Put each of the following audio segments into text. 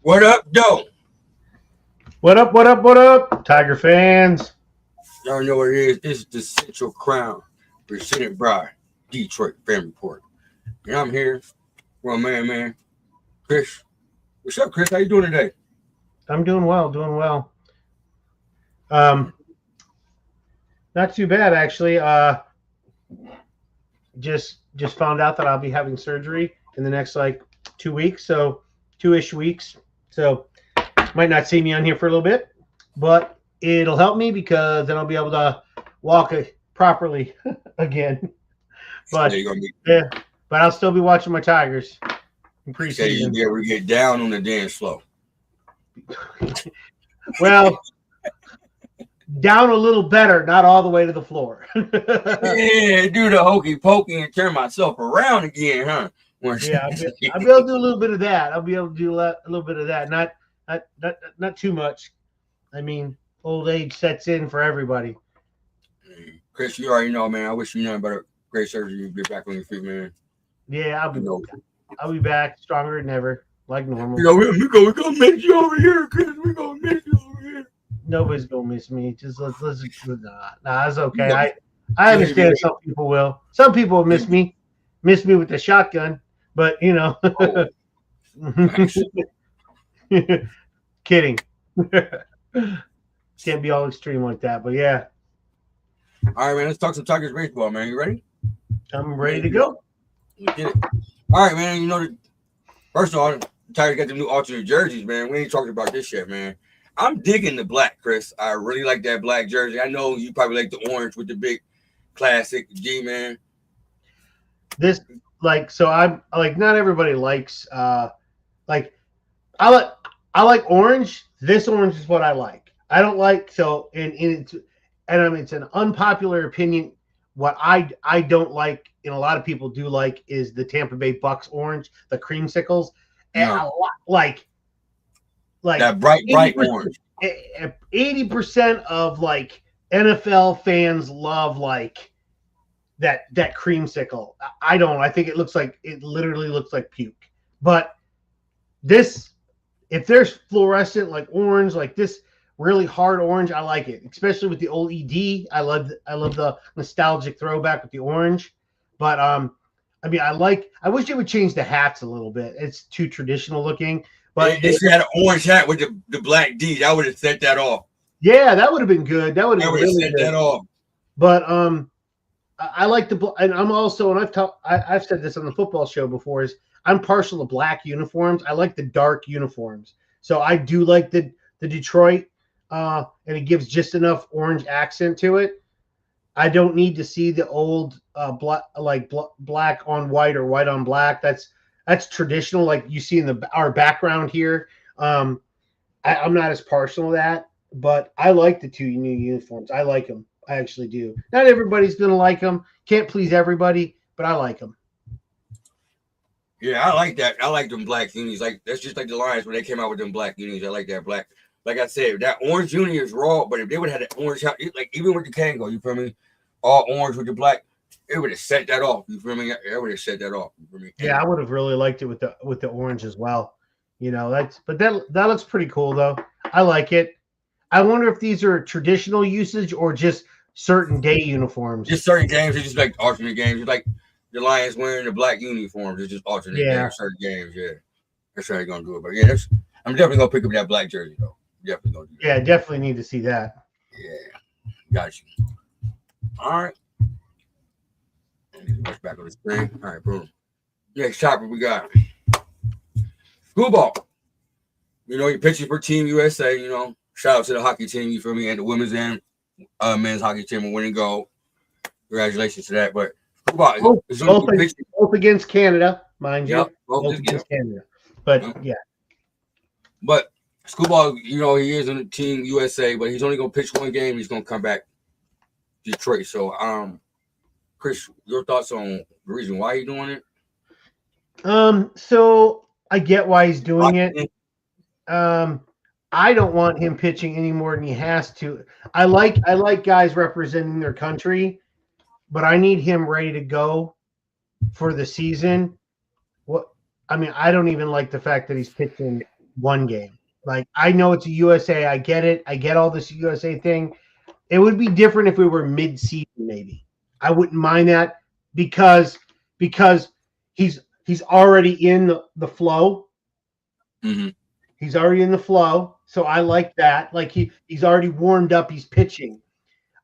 What up, though? What up, what up, what up, Tiger fans? Y'all know what it is. This is the Central Crown, presented by Detroit Fan Report. And I'm here with my man, Chris. What's up, Chris? How you doing today? I'm doing well, doing well. Um, Not too bad actually. Just found out that I'll be having surgery in the next like 2 weeks, so 2-ish weeks. So might not see me on here for a little bit, but it'll help me because then I'll be able to walk properly again. But You're gonna be, yeah, but I'll still be watching my Tigers in say you'll preseason. be able to get down on the dance floor. Well, down a little better, not all the way to the floor. Yeah, do the hokey pokey and turn myself around again, huh? Yeah, I'll be able to do a little bit of that. I'll be able to do a little bit of that. Not too much. I mean, old age sets in for everybody. Chris, you already know, man. I wish you nothing but a great surgery. You get back on your feet, man. Yeah, You know, I'll be back stronger than ever, like normal. we're gonna miss you over here, Chris. We're gonna miss you over here. Nobody's gonna miss me. Just let's nah, it's okay. You know, I yeah, understand some people will. Some people will miss me with the shotgun, but you know, oh, thanks. kidding. Can't be all extreme like that, but yeah, All right, man. Let's talk some Tigers baseball, man. You ready? I'm ready to go. Let's get it. All right, man. First of all, the Tigers got the new alternate jerseys, man. We ain't talking about this yet, man. I'm digging the black, Chris. I really like that black jersey. I know you probably like the orange with the big classic G, man. This so I'm like not everybody likes like I like orange. This orange is what I like. I don't like it's an unpopular opinion. What I don't like, and a lot of people do like, is the Tampa Bay Bucks orange, the creamsicles. And No, a lot, like that bright orange. 80% of like NFL fans love like that creamsicle. I don't. I think it literally looks like puke. But this, if there's fluorescent like orange, like this really hard orange, I like it, especially with the old ED. I love the nostalgic throwback with the orange. But I mean, I wish they would change the hats a little bit. It's too traditional looking. But If you had an orange hat with the black D, I would have set that off. yeah, that would have been good. That would have been really set good. that off. But I like and I'm also, and I've said this on the football show before, is I'm partial to black uniforms. I like the dark uniforms. So I do like the Detroit, and it gives just enough orange accent to it. I don't need to see the old black on white or white on black. That's traditional, like you see in our background here. I'm not as partial to that, but I like the two new uniforms. I like them. I actually do. Not everybody's gonna like them. Can't please everybody, but I like them. Yeah, I like that. I like them black unis. Like that's just like the Lions when they came out with them black unis. I like that black. Like I said, that orange uni is raw, but if they would have had that orange hat, like even with the Kango, you feel me? All orange with the black, it would have set that off. You feel me? It would have set that off. You feel me? Yeah, I would have really liked it with the orange as well. You know, that looks pretty cool though. I like it. I wonder if these are traditional usage or just certain day uniforms. Just certain games, it's just like alternate games. It's like the Lions wearing the black uniforms. It's just alternate games, certain games. Yeah, that's how they're gonna do it. But yeah, I'm definitely gonna pick up that black jersey though. Definitely gonna do that. Yeah, definitely need to see that. Yeah, got you. All right. Let's back on the screen. All right, boom. Next topic we got schoolball. You know, you're pitching for Team USA. You know, shout out to the hockey team. You feel me? And the women's and men's hockey team are winning gold. Congratulations to that. But schoolball, both against Canada, mind you. Both against Canada. But yeah. But schoolball, you know, he is on Team USA, but he's only gonna pitch one game. He's gonna come back to Detroit. So, Chris, your thoughts on the reason why he's doing it? So I get why he's doing it. I don't want him pitching any more than he has to. I like guys representing their country, but I need him ready to go for the season. I mean, I don't even like the fact that he's pitching one game. Like, I know it's a USA. I get it. I get all this USA thing. It would be different if we were mid-season, maybe. I wouldn't mind that because he's already in the flow. Mm-hmm. He's already in the flow. So I like that. Like he's already warmed up. He's pitching.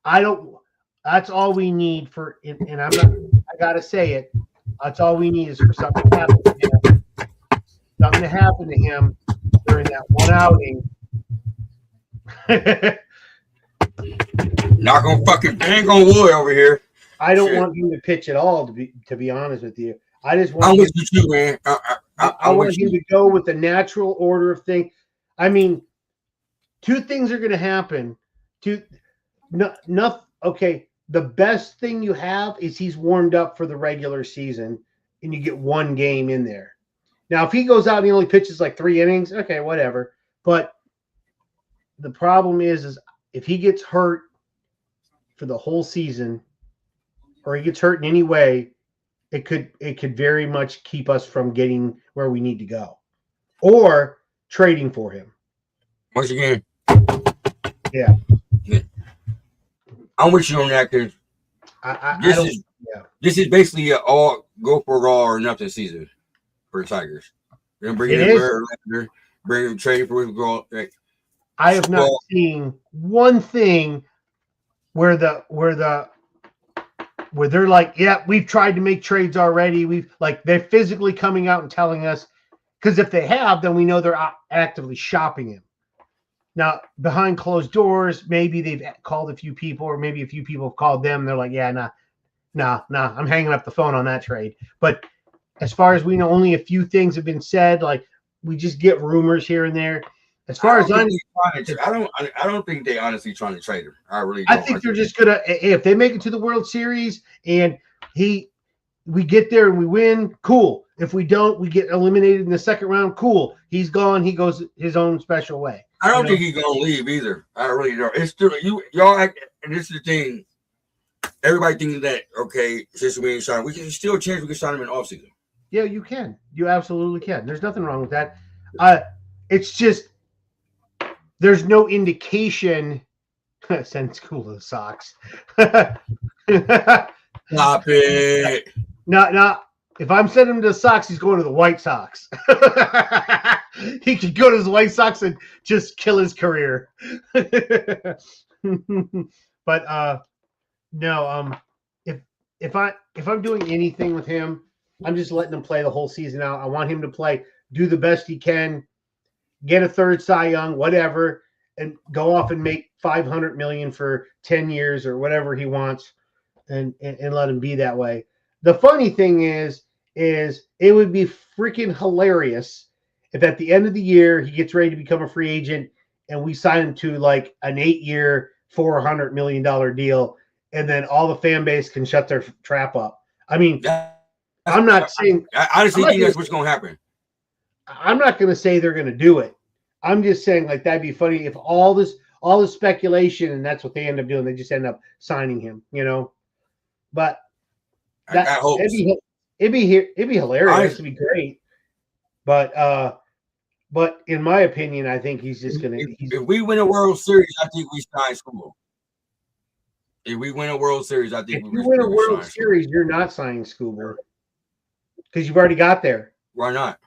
That's all we need for, and I gotta say it. That's all we need is for something to happen to him. Something to happen to him during that one outing. Knock on fucking bang on wood over here. I don't want him to pitch at all. To be honest with you, I just want. I'm with you too, man. I want him to go with the natural order of things. I mean, two things are going to happen. Okay. The best thing you have is he's warmed up for the regular season, and you get one game in there. Now, if he goes out and he only pitches like 3 innings, okay, whatever. But the problem is if he gets hurt for the whole season, or he gets hurt in any way, it could very much keep us from getting where we need to go, or trading for him. Once again, yeah. I'm with you on that because this is basically an all go for all or nothing season for the Tigers. They're bringing in trading for his goal. I have not seen one thing where they're like, yeah, we've tried to make trades already. They're physically coming out and telling us, because if they have, then we know they're actively shopping him. Now, behind closed doors, maybe they've called a few people, or maybe a few people have called them. They're like, yeah, nah, I'm hanging up the phone on that trade. But as far as we know, only a few things have been said. Like, we just get rumors here and there. As far as I don't think they honestly trying to trade him. I really don't. I think they're just gonna, if they make it to the World Series and we get there and we win, cool. If we don't, we get eliminated in the second round, cool. He's gone. He goes his own special way. I don't think he's gonna leave either. I really don't. It's still y'all act, and this is the thing. Everybody thinking that since we ain't signed, we can still chance we can sign him in offseason. Yeah, you can. You absolutely can. There's nothing wrong with that. It's just there's no indication. Send school to the Sox. Stop it. No. If I'm sending him to the Sox, he's going to the White Sox. He could go to the White Sox and just kill his career. But no. If I'm doing anything with him, I'm just letting him play the whole season out. I want him to do the best he can, get a third Cy Young, whatever, and go off and make $500 million for 10 years or whatever he wants, and let him be that way. The funny thing is it would be freaking hilarious if at the end of the year he gets ready to become a free agent and we sign him to like an 8-year, $400 million deal, and then all the fan base can shut their trap up. I mean, I'm not saying. I honestly think that's what's going to happen. I'm not going to say they're going to do it. I'm just saying, like, that'd be funny if all this speculation, and that's what they end up doing. They just end up signing him, But it'd be hilarious. It'd be great. But in my opinion, I think he's just going to. If we win a World Series, I think we sign School. If we win a World Series, I think if you win a World Series, you're not signing Scoober because you've already got there. Why not?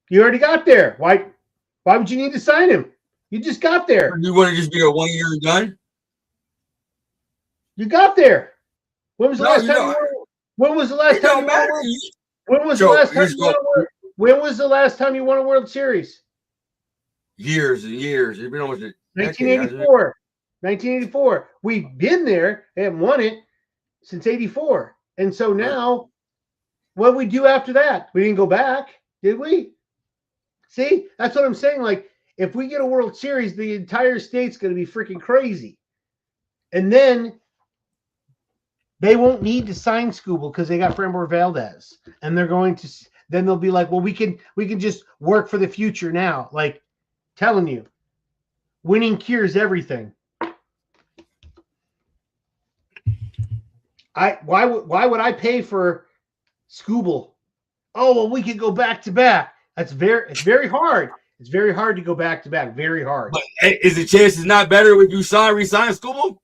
You already got there. Why would you need to sign him? You just got there. You want to just be a 1 year done? You got there. When was the last time? When was the last time? When was the last time you won a World? When was the last time you won a World Series? Years and years. It's been almost 1984. 1984. We've been there and won it since 84. And so now, what did we do after that? We didn't go back, did we? See, that's what I'm saying. Like, if we get a World Series, the entire state's going to be freaking crazy. And then they won't need to sign Scooble because they got Framber Valdez. And they're going to, then they'll be like, well, we can just work for the future now. Like, telling you, winning cures everything. Why would I pay for Scooble? Oh, well, we could go back to back. It's very hard. It's very hard to go back to back. Very hard. But hey, is the chances not better if you resign Scuba?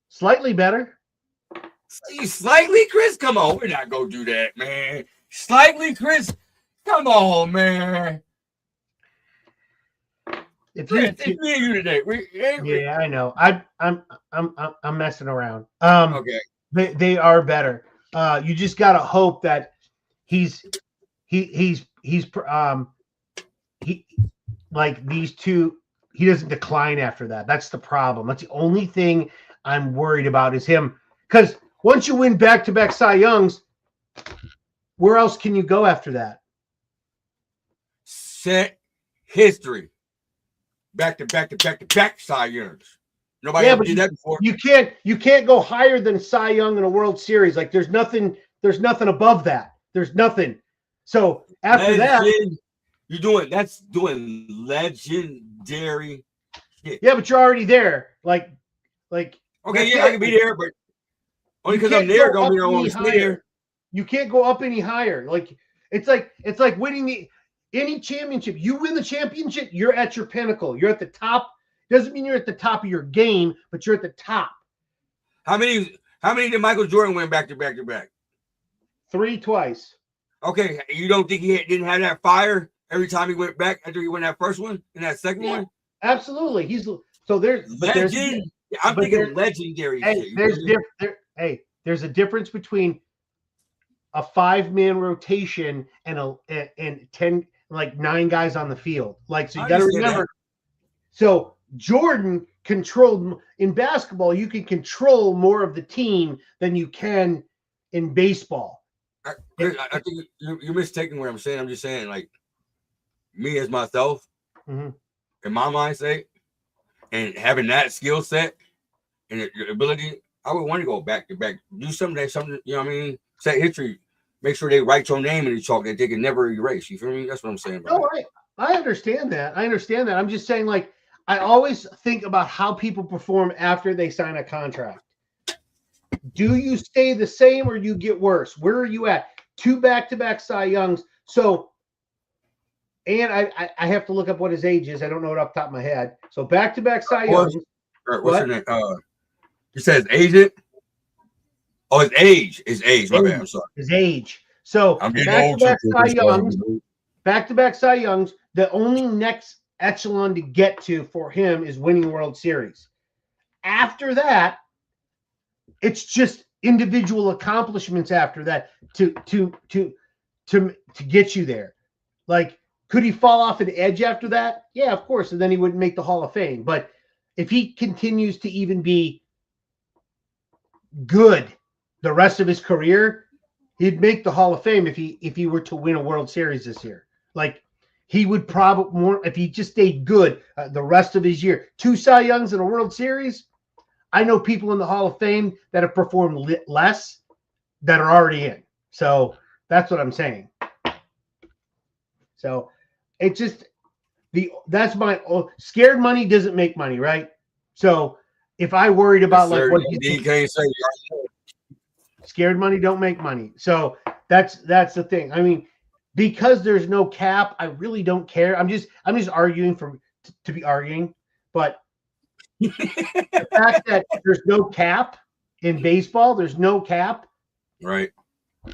Slightly better. Slightly, Chris? Come on. We're not going to do that, man. Slightly, Chris? Come on, man. If Chris, it's me and you today. Yeah, I know. I'm messing around. Okay. They are better. You just gotta hope that he like these two, he doesn't decline after that. That's the problem. That's the only thing I'm worried about is him. Because once you win back-to-back Cy Youngs, where else can you go after that? Set history. Back-to-back Cy Youngs. Nobody ever did that before. You can't go higher than Cy Young in a World Series. Like there's nothing above that. There's nothing. So after that, that's doing legendary shit. Yeah, but you're already there. Like okay, yeah, I can be there, but only because I'm there don't mean I want to stay there. You can't go up any higher. Like it's like winning any championship. You win the championship, you're at your pinnacle. You're at the top. Doesn't mean you're at the top of your game, but you're at the top. How many did Michael Jordan win back to back to back? 3 twice. Okay, you don't think he didn't have that fire every time he went back after he won that first one and that second one? Absolutely. I'm thinking legendary. Hey, there's a difference between a 5-man rotation and 10, like 9 guys on the field. Like, so you got to remember. So Jordan controlled in basketball. You can control more of the team than you can in baseball. I think you're mistaking what I'm saying. I'm just saying, like, me as myself, in my mindset, and having that skill set and your ability, I would want to go back to back, do something, you know what I mean? Set history, make sure they write your name in the chalk that they can never erase. You feel me? That's what I'm saying. I understand that. I'm just saying, like, I always think about how people perform after they sign a contract. Do you stay the same or you get worse? Where are you at? 2 back-to-back Cy Youngs. So, and I have to look up what his age is. I don't know it off the top of my head. So back-to-back Cy Youngs. What's her name? It says agent. Oh, his age. His age. My bad. I'm sorry. His age. So back-to-back Cy Youngs. The only next echelon to get to for him is winning World Series. After that, it's just individual accomplishments after that to get you there. Like, could he fall off an edge after that? Yeah, of course. And then he wouldn't make the Hall of Fame. But if he continues to even be good the rest of his career, he'd make the Hall of Fame if he were to win a World Series this year. Like, he would probably more if he just stayed good the rest of his year. 2 Cy Youngs in a World Series. I know people in the Hall of Fame that have performed less that are already in. So that's what I'm saying. So it just that's my scared money doesn't make money, right? So if I worried about what you can't say, scared money don't make money. So that's the thing. I mean, because there's no cap, I really don't care. I'm just arguing to be arguing, but the fact that there's no cap in baseball, there's no cap. Right.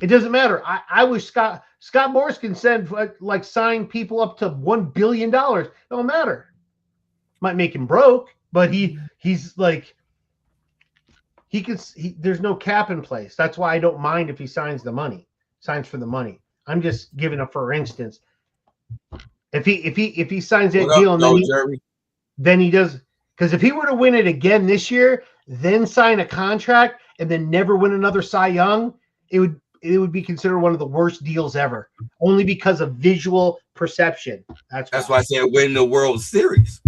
It doesn't matter. I wish Scott Morris can sign people up to $1 billion. It don't matter. Might make him broke, but he's like there's no cap in place. That's why I don't mind if he signs for the money. I'm just giving a for instance. If he signs that deal and then he does, because if he were to win it again this year, then sign a contract and then never win another Cy Young, it would be considered one of the worst deals ever, only because of visual perception. That's why I said win the World Series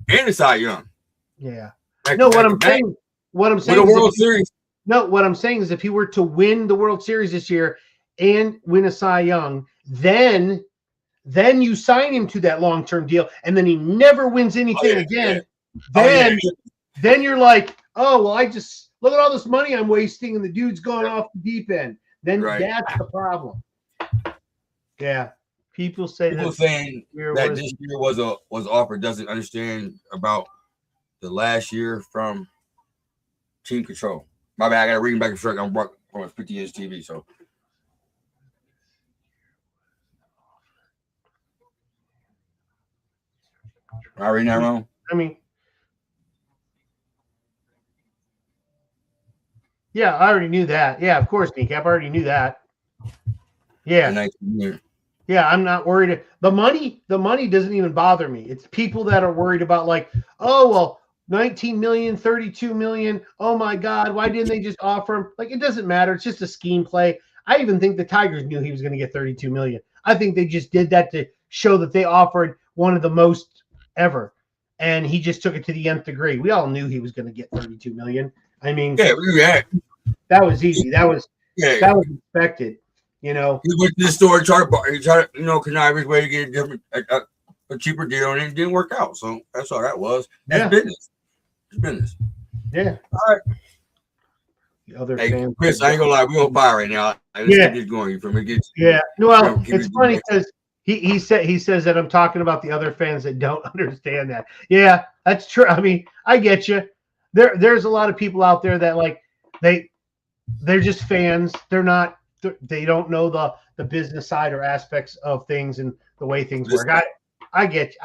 and the Cy Young. Yeah. What I'm saying the World Series. No, what I'm saying is if he were to win the World Series this year and win a Cy Young, then you sign him to that long-term deal, and then he never wins anything again. Yeah. Then you're like, oh, well, I just look at all this money I'm wasting, and the dude's going off the deep end. Then that's the problem. Yeah. People say People that saying that this year was offered doesn't understand about the last year from team control. My bad, I gotta read back and forth. I'm from a 50-inch TV, so am I reading that wrong? I mean, yeah, I already knew that. Yeah, of course, Kneecap. I already knew that. Yeah. Yeah, I'm not worried. The money doesn't even bother me. It's people that are worried about like, oh, well, 19 million, 32 million. Oh my God, why didn't they just offer him? Like, it doesn't matter. It's just a scheme play. I even think the Tigers knew he was going to get 32 million. I think they just did that to show that they offered one of the most ever. And he just took it to the nth degree. We all knew he was going to get 32 million. I mean, yeah. That was easy. That was expected. You know, he went to the store, he tried to, connive his way to get a cheaper deal, and it didn't work out. So that's all that was. That's business. It's business. Yeah. All right. The other fans, Chris, I ain't gonna lie, we on fire right now. Let's keep this going. You from it? Yeah. Well, it's funny because he says that I'm talking about the other fans that don't understand that. Yeah, that's true. I mean, I get you. There's a lot of people out there that like they're just fans. They don't know the business side or aspects of things and the way things work. I get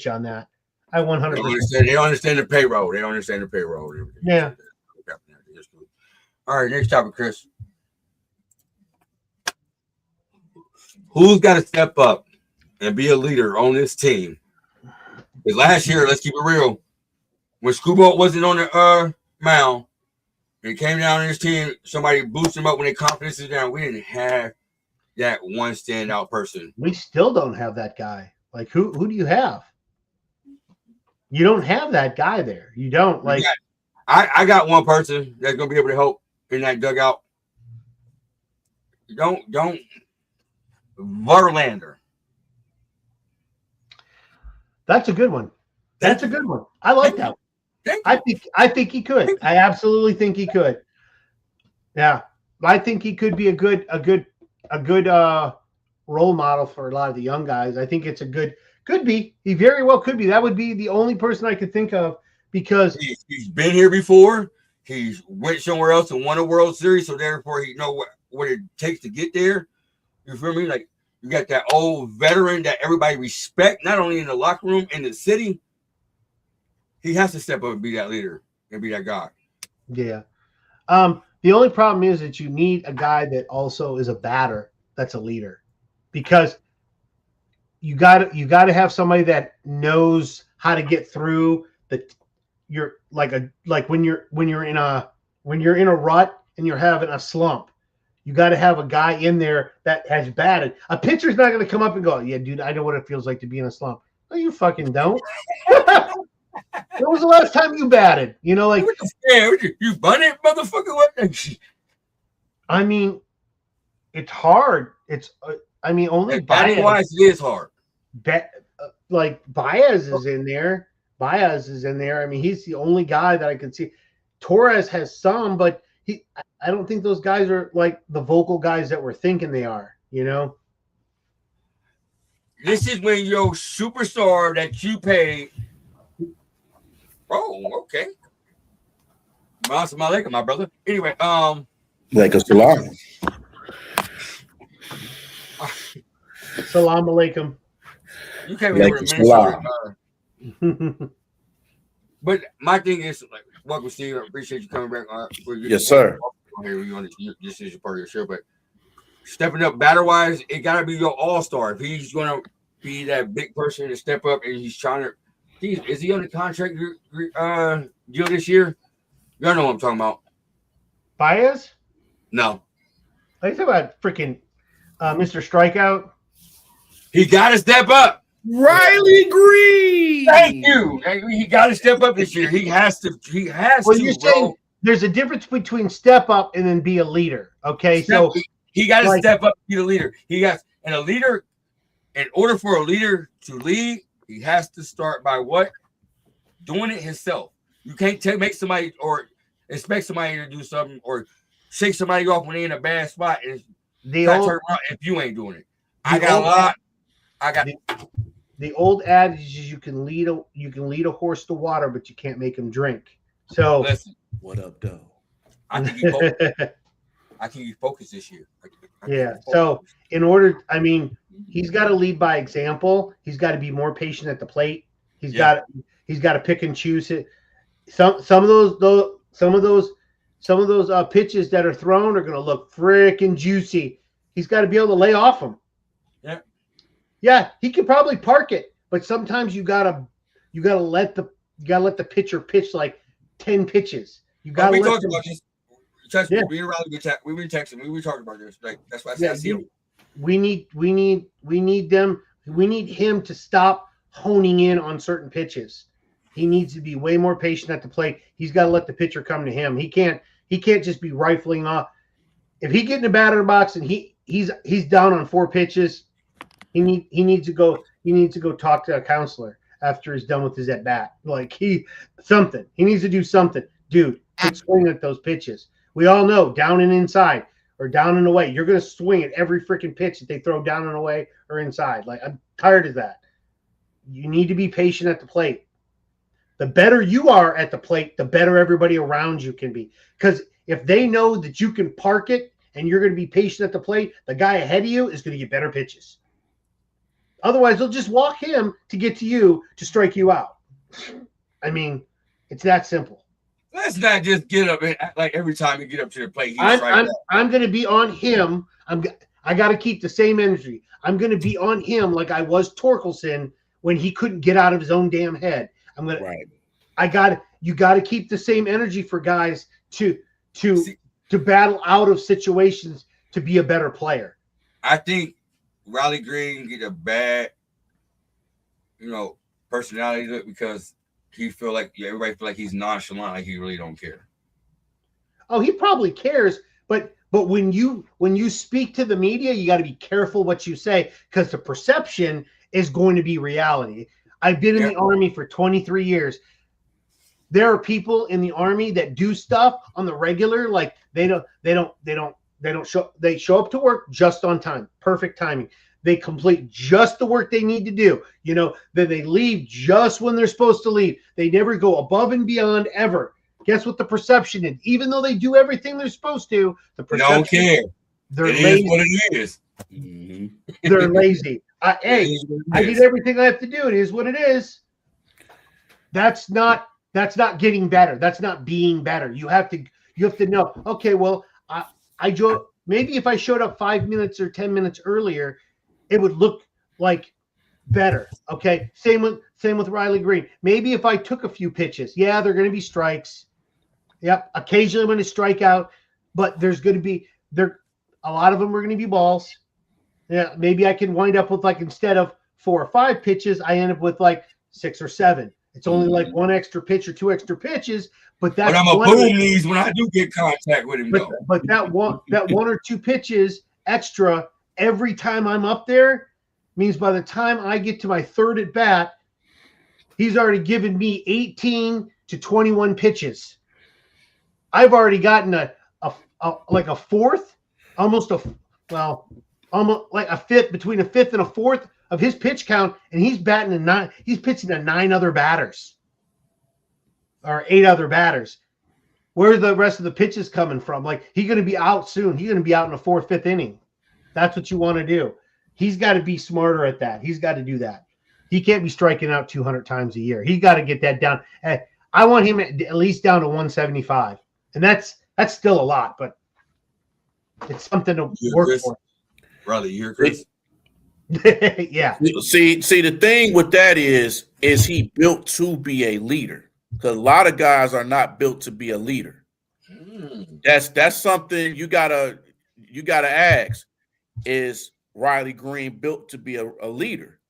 you on that. I 100%. They don't understand the payroll. They don't understand the payroll. Yeah. All right, next topic, Chris. Who's got to step up and be a leader on this team? Because last year, let's keep it real, when Scuba wasn't on the mound, and came down on his team, somebody boosted him up when their confidence is down. We didn't have that one standout person. We still don't have that guy. Like, who do you have? You don't have that guy there. You don't. Like, I got one person that's gonna be able to help in that dugout. Don't Verlander. That's a good one. That's a good one. I like that one. I think he could. I absolutely think he could. Yeah. I think he could be a good role model for a lot of the young guys. I think it's could be. He very well could be. That would be the only person I could think of because he's been here before. He's went somewhere else and won a World Series, so therefore he know what it takes to get there. You feel me? Like, you got that old veteran that everybody respect, not only in the locker room, in the city. He has to step up and be that leader and be that guy. Yeah. The only problem is that you need a guy that also is a batter that's a leader, because you got to have somebody that knows how to get through you're like when you're in a rut and you're having a slump. You got to have a guy in there that has batted. A pitcher's not going to come up and go, "Yeah, dude, I know what it feels like to be in a slump." No, you fucking don't. When was the last time you batted? You know, like, you bunted, motherfucker. What? I mean, it's hard. It's only batting wise, it is hard. Like Baez is in there. I mean, he's the only guy that I can see. Torres has some, but I don't think those guys are like the vocal guys that we're thinking they are, you know? This is when your superstar that you paid. Oh, okay. Assalamu my brother. Anyway, like a salam. Salam alaikum. You can't be able to Minnesota. But my thing is, like, welcome, Steve. I appreciate you coming back. Yes, sir. This is part of your show, but stepping up batter wise, it gotta be your all-star. If he's gonna be that big person to step up, and he's trying to, is he on the contract deal this year? Y'all know what I'm talking about. Baez? No. Are you talking about freaking Mr. Strikeout? He got to step up. Riley Green. Thank you. He got to step up this year. He has to. Well, you're saying there's a difference between step up and then be a leader. Okay, so he got to step up to be the leader. And a leader, in order for a leader to lead, he has to start by what? Doing it himself. You can't make somebody or expect somebody to do something or shake somebody off when they're in a bad spot and turn around if you ain't doing it. I got a lot. I got the old adage is you can lead a horse to water, but you can't make him drink. So listen. What up, though? I think he focused. I think he focused this year. Yeah. So in order, I mean, he's got to lead by example. He's got to be more patient at the plate. He's got to pick and choose it. Some of those pitches that are thrown are going to look freaking juicy. He's got to be able to lay off them. Yeah. Yeah, he could probably park it, but sometimes you gotta let the pitcher pitch like 10 pitches. You gotta we let talked them, about this. Trust Yeah. me, we were texting. We were talking about this. Like that's why I said I see him. we need them. We need him to stop honing in on certain pitches. He needs to be way more patient at the plate. He's got to let the pitcher come to him. He can't just be rifling off. If he get in the batter box and he's down on 4 pitches, he needs to go talk to a counselor after he's done with his at bat. Like he needs to do something. Dude, quit swinging at those pitches. We all know down and inside or down and away. You're gonna swing at every freaking pitch that they throw down and away or inside. Like I'm tired of that. You need to be patient at the plate. The better you are at the plate, the better everybody around you can be. Because if they know that you can park it and you're going to be patient at the plate, the guy ahead of you is going to get better pitches. Otherwise, they'll just walk him to get to you to strike you out. I mean, it's that simple. Let's not just get up and act like every time you get up to the plate, I'm going to be on him. I got to keep the same energy. I'm going to be on him like I was Torkelson when he couldn't get out of his own damn head. You got to keep the same energy for guys to battle out of situations to be a better player. I think Riley Green get a bad, personality to it because everybody feel like he's nonchalant, like he really don't care. Oh, he probably cares, but when you speak to the media, you got to be careful what you say because the perception is going to be reality. I've been in the Army for 23 years. There are people in the Army that do stuff on the regular, like they show up to work just on time, perfect timing. They complete just the work they need to do. Then they leave just when they're supposed to leave. They never go above and beyond ever. Guess what the perception is? Even though they do everything they're supposed to, the perception don't care. They're it lazy. Is what it is. Mm-hmm. They're lazy. I did everything I have to do. It is what it is. That's not getting better. That's not being better. You have to know. Okay, well, maybe if I showed up 5 minutes or 10 minutes earlier, it would look like better. Okay, same with Riley Green. Maybe if I took a few pitches, they're going to be strikes. Yep, occasionally I'm going to strike out, but there's going to be a lot of them are going to be balls. Yeah, maybe I can wind up with instead of 4 or 5 pitches, I end up with 6 or 7. It's only 1 extra pitch or 2 extra pitches, but that's. But I'm a boom these when I do get contact with him. But that one or 2 pitches extra every time I'm up there means by the time I get to my 3rd at bat, he's already given me 18 to 21 pitches. I've already gotten a 4th, almost like a 5th, between a 5th and a 4th of his pitch count, and he's pitching to 9 other batters or 8 other batters. Where are the rest of the pitches coming from? He's going to be out soon. He's going to be out in the 4th, 5th inning. That's what you want to do. He's got to be smarter at that. He's got to do that. He can't be striking out 200 times a year. He's got to get that down. I want him at least down to 175, and that's still a lot, but it's something to work for. Riley, you're Chris. Yeah. See, the thing with that is he built to be a leader? Because a lot of guys are not built to be a leader. That's something you gotta ask. Is Riley Green built to be a leader?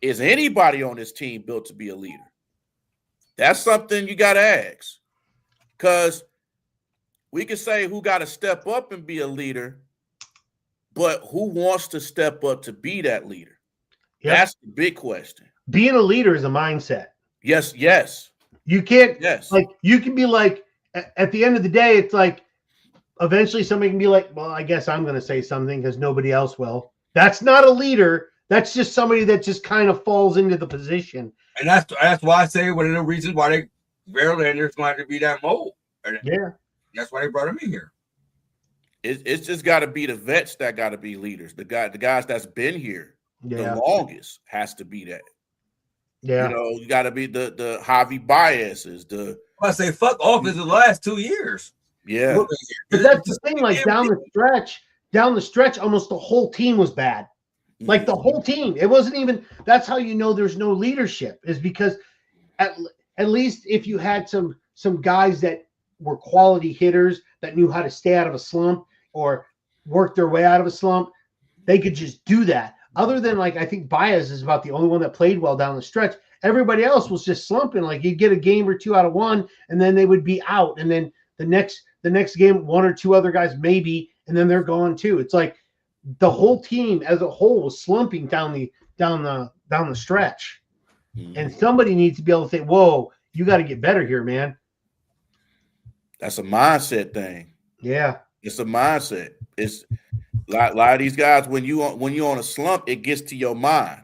Is anybody on this team built to be a leader? That's something you gotta ask. Because we can say who got to step up and be a leader, but who wants to step up to be that leader? Yep. That's the big question. Being a leader is a mindset. Yes. You can't, you can be at the end of the day, it's eventually somebody can be well, I guess I'm going to say something because nobody else will. That's not a leader. That's just somebody that just kind of falls into the position. And that's why I say one of the reasons why they Verlanders wanted to be that mold. And Yeah. that's why they brought him in here. It's just got to be the vets that got to be leaders. The guys that's been here the longest has to be that. Yeah. You know, you got to be the Javi Baez's. I say fuck off is the last 2 years. Yeah. But that's the thing. Like down the stretch, almost the whole team was bad. Like the whole team. It wasn't even. That's how you know there's no leadership. Is because at least if you had some guys that were quality hitters that knew how to stay out of a slump or work their way out of a slump, they could just do that. Other than like, I think Baez is about the only one that played well down the stretch. Everybody else was just slumping. Like you'd get a game or two out of one, and then they would be out. And then the next game, one or two other guys maybe, and then they're gone too. It's like the whole team as a whole was slumping down the stretch. And somebody needs to be able to say, "Whoa, you got to get better here, man." That's a mindset thing. Yeah, it's a mindset. It's a lot of these guys when you on a slump, it gets to your mind,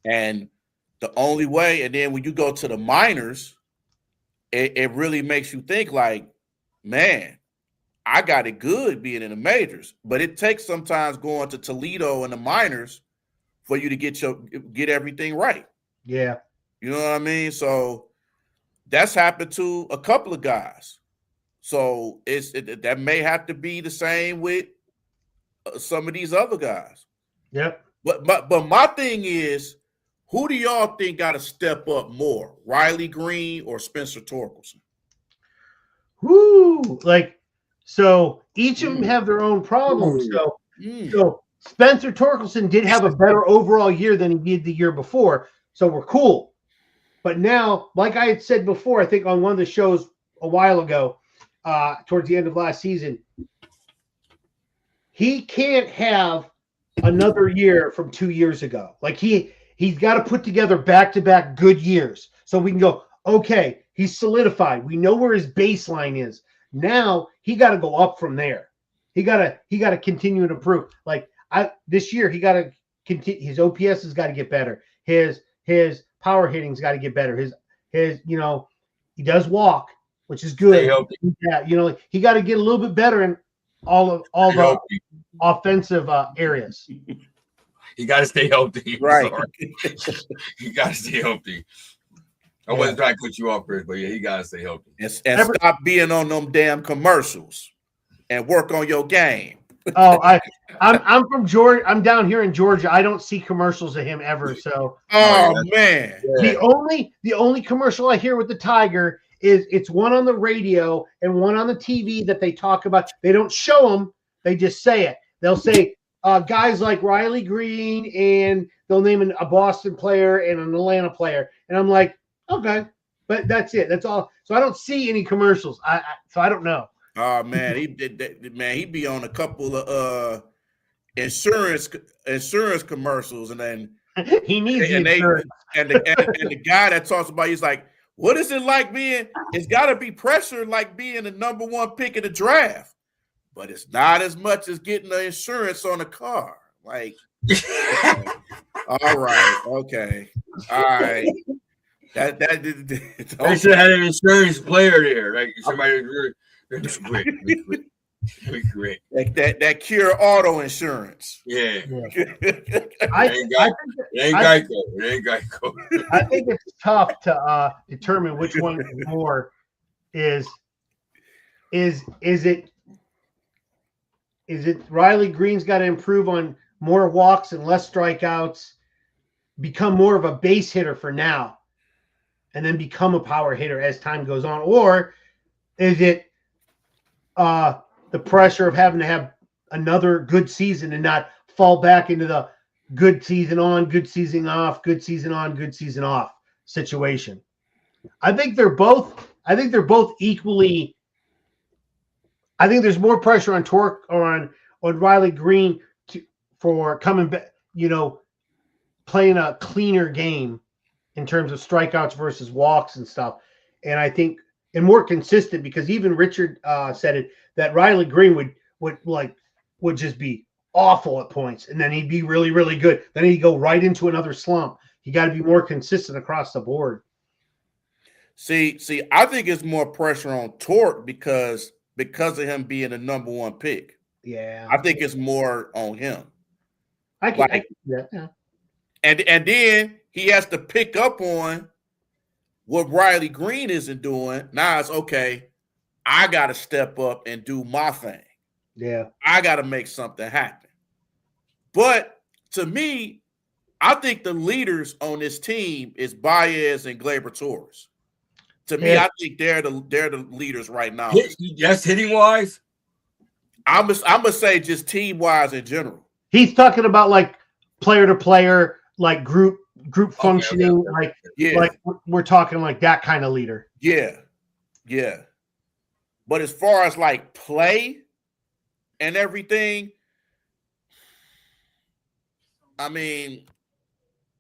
and the only way. And then when you go to the minors, it really makes you think like, man, I got it good being in the majors, but it takes sometimes going to Toledo and the minors for you to get everything right. Yeah, you know what I mean. So that's happened to a couple of guys. So that may have to be the same with some of these other guys. Yep. But my thing is, who do y'all think got to step up more, Riley Green or Spencer Torkelson? Woo! Like, so each of them have their own problems. So Spencer Torkelson did have a better overall year than he did the year before. So we're cool. But now, like I had said before, I think on one of the shows a while ago, towards the end of last season, he can't have another year from 2 years ago. Like he's got to put together back-to-back good years. So we can go, okay, he's solidified. We know where his baseline is. Now he got to go up from there. He got to continue to improve. Like this year, he got to continue. His OPS has got to get better. His power hitting's got to get better. His he does walk, which is good. Yeah, he got to get a little bit better in all the offensive areas. You got to stay healthy, right? You got to stay healthy. I wasn't trying to cut you off, Chris, but yeah, he got to stay healthy and stop being on them damn commercials and work on your game. Oh, I'm from Georgia. I'm down here in Georgia. I don't see commercials of him ever. So, man, the only commercial I hear with the Tiger is it's one on the radio and one on the TV that they talk about. They don't show them; they just say it. They'll say guys like Riley Green, and they'll name a Boston player and an Atlanta player, and I'm like, okay, but that's it. That's all. So I don't see any commercials. So I don't know. Oh man, he'd be on a couple of insurance commercials, and then he needs insurance. And the guy that talks about, he's like, what is it like being? It's got to be pressure like being the number one pick in the draft, but it's not as much as getting the insurance on a car. Like, all right, okay, all right. They should have had an insurance player there, like somebody really. Great. Like that Cure Auto Insurance. Yeah. It ain't Geico. I think it's tough to determine which one more is it Riley Green's got to improve on more walks and less strikeouts, become more of a base hitter for now, and then become a power hitter as time goes on? Or is it the pressure of having to have another good season and not fall back into the good season on, good season off, good season on, good season off situation? I think they're both equally. I think there's more pressure on Torque or on Riley Green for coming back, playing a cleaner game in terms of strikeouts versus walks and stuff. And I think and more consistent, because even Richard said it, that Riley Green would just be awful at points, and then he'd be really, really good. Then he'd go right into another slump. You got to be more consistent across the board. See, I think it's more pressure on Torque because of him being the number one pick. Yeah, I think it's more on him. Yeah. And then he has to pick up on what Riley Green isn't doing. Now it's okay. I got to step up and do my thing. Yeah, I got to make something happen. But to me, I think the leaders on this team is Baez and Gleyber Torres. To me, I think they're the leaders right now. Just hitting wise. I'm gonna say just team wise in general. He's talking about like player to player, like group functioning, like we're talking like that kind of leader. Yeah. But as far as like play and everything, I mean,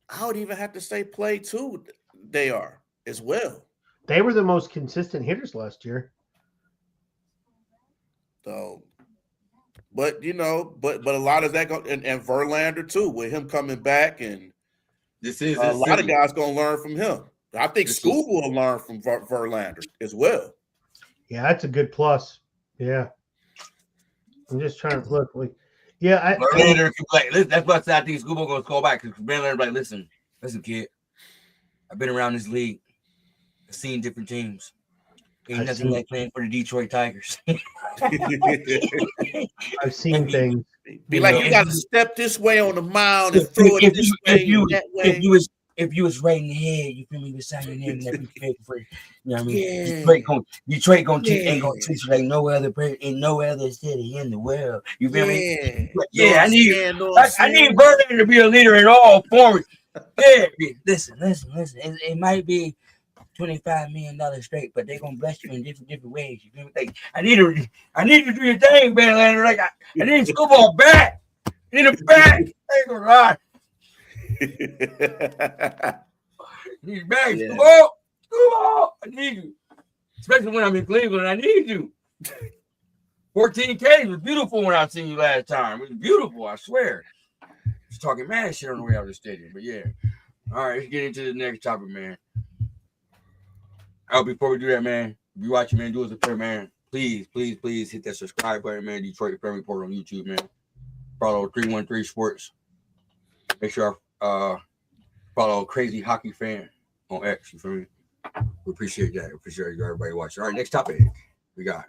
I would even have to say play too. They are as well. They were the most consistent hitters last year. So, but but a lot of that and Verlander too, with him coming back, and a lot of guys gonna learn from him. I think Scoob will learn from Verlander as well. Yeah, that's a good plus. Yeah, I'm just trying to look. Verlander that's what I think Scoob gonna call back because Verlander like, listen, kid, I've been around this league. I've seen different teams. Ain't nothing like playing for the Detroit Tigers. I've seen things. Be like, you got to step this way on the mound and throw it this way, that way. If you was right in the head, you feel me, beside your name, that be fake for you. You know what I mean? Detroit gonna ain't gonna teach you like no other city in the world. You feel me? Yeah, I need Verlander to be a leader in all forms. Yeah, listen. It might be $25 million straight, but they're gonna bless you in different ways. You feel me? Like, I need you to do your thing, man. Like I need Scooball back. I need him back. Ain't gonna lie. Need you back, Scooball. I need you. Especially when I'm in Cleveland, I need you. 14K was beautiful when I seen you last time. It was beautiful, I swear. Just talking mad shit on the way out of the stadium, but yeah. All right, let's get into the next topic, man. Before we do that, man, if you watching, man, do us a favor, man. Please hit that subscribe button, man. Detroit Fan Report on YouTube, man. Follow 313 Sports. Make sure follow Crazy Hockey Fan on X. You feel me? We appreciate that. We appreciate everybody watching. All right, next topic we got.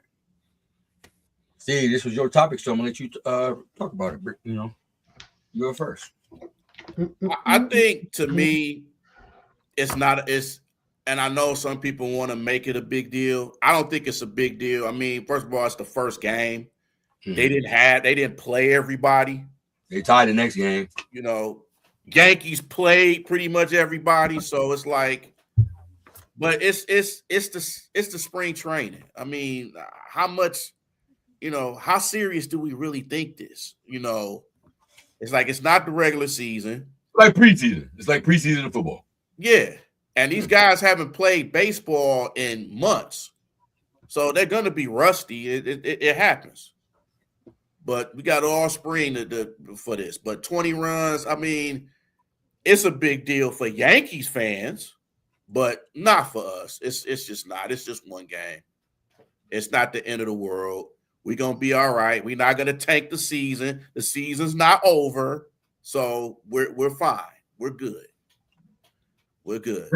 See, this was your topic, so I'm gonna let you talk about it. You know, you go first. I think to me, and I know some people want to make it a big deal. I don't think it's a big deal. I mean, first of all, it's the first game. Mm-hmm. They didn't play everybody. They tied the next game. You know, Yankees played pretty much everybody, so it's like, but it's the spring training. I mean, how much, how serious do we really think this? It's like it's not the regular season. It's like preseason. It's like preseason of football. Yeah. And these guys haven't played baseball in months. So they're going to be rusty. It happens. But we got all spring for this. But 20 runs, I mean, it's a big deal for Yankees fans, but not for us. It's just not. It's just one game. It's not the end of the world. We're going to be all right. We're not going to tank the season. The season's not over. So we're fine. We're good. We're good.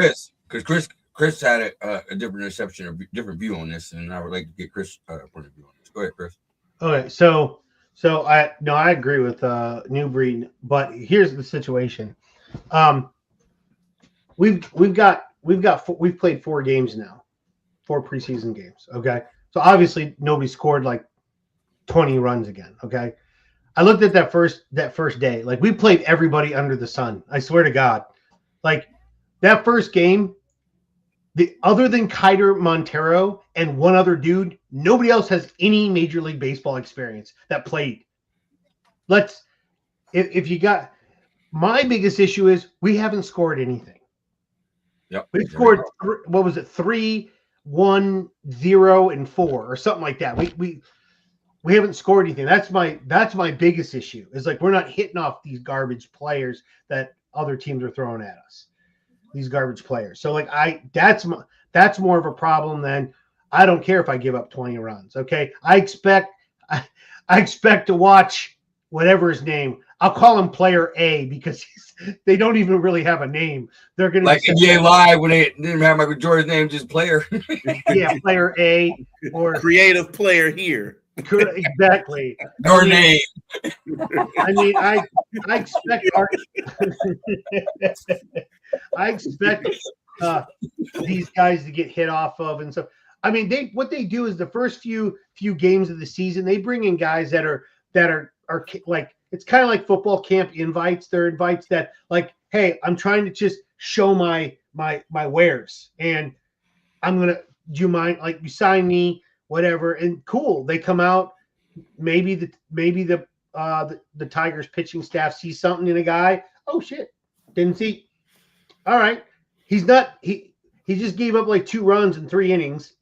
Chris had a different reception, a different view on this, and I would like to get Chris' point of view on this. Go ahead, Chris. Okay, so I agree with New Breed, but here's the situation. We've played 4 games now, 4 preseason games. Okay, so obviously nobody scored like 20 runs again. Okay, I looked at that first day. Like, we played everybody under the sun. I swear to God, like. That first game, other than Kiter Montero and one other dude, nobody else has any Major League Baseball experience that played. If you got, my biggest issue is we haven't scored anything. Yep. We scored, what was it, 3, 1, 0, and 4 or something like that. we haven't scored anything. That's my biggest issue. Is like we're not hitting off these garbage players that other teams are throwing at us. These garbage players. So like that's more of a problem than I don't care if I give up 20 runs. Okay. I expect to watch whatever his name. I'll call him player A because they don't even really have a name. They're going to like NBA Live when they didn't have Michael Jordan's name, just player. Yeah, player A or creative player here. Exactly. Your name. I mean, I expect I expect these guys to get hit off of and stuff. I mean, what they do is the first few games of the season, they bring in guys that are like, it's kind of like football camp invites. They're invites that like, hey, I'm trying to just show my wares, and do you mind, like, you sign me, whatever, and cool. They come out. Maybe the Tigers pitching staff sees something in a guy. Oh shit, didn't see. All right, he just gave up like 2 runs in 3 innings.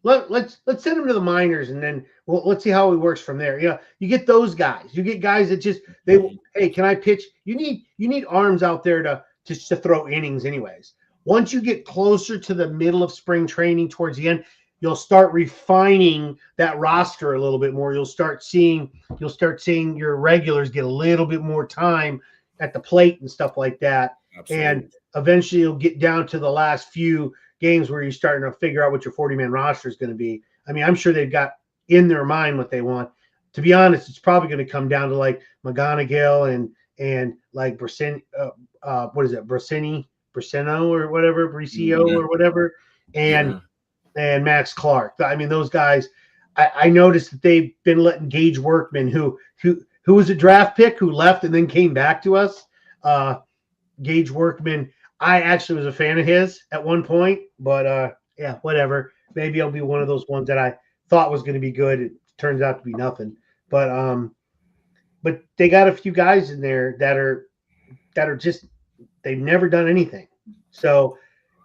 Let's send him to the minors, and then let's see how he works from there. Yeah, you get those guys. You get guys that just hey, can I pitch? You need arms out there to throw innings, anyways. Once you get closer to the middle of spring training, towards the end, you'll start refining that roster a little bit more. You'll start seeing your regulars get a little bit more time at the plate and stuff like that. Absolutely. And eventually you'll get down to the last few games where you're starting to figure out what your 40-man roster is going to be. I mean, I'm sure they've got in their mind what they want. To be honest, it's probably going to come down to like McGonigal and like Brissino or whatever, Bricio or whatever, and Max Clark. I mean, those guys. I noticed that they've been letting Gage Workman, who was a draft pick who left and then came back to us. Gage Workman, I actually was a fan of his at one point, but yeah, whatever. Maybe I'll be one of those ones that I thought was going to be good. It turns out to be nothing. But they got a few guys in there that are just, they've never done anything. So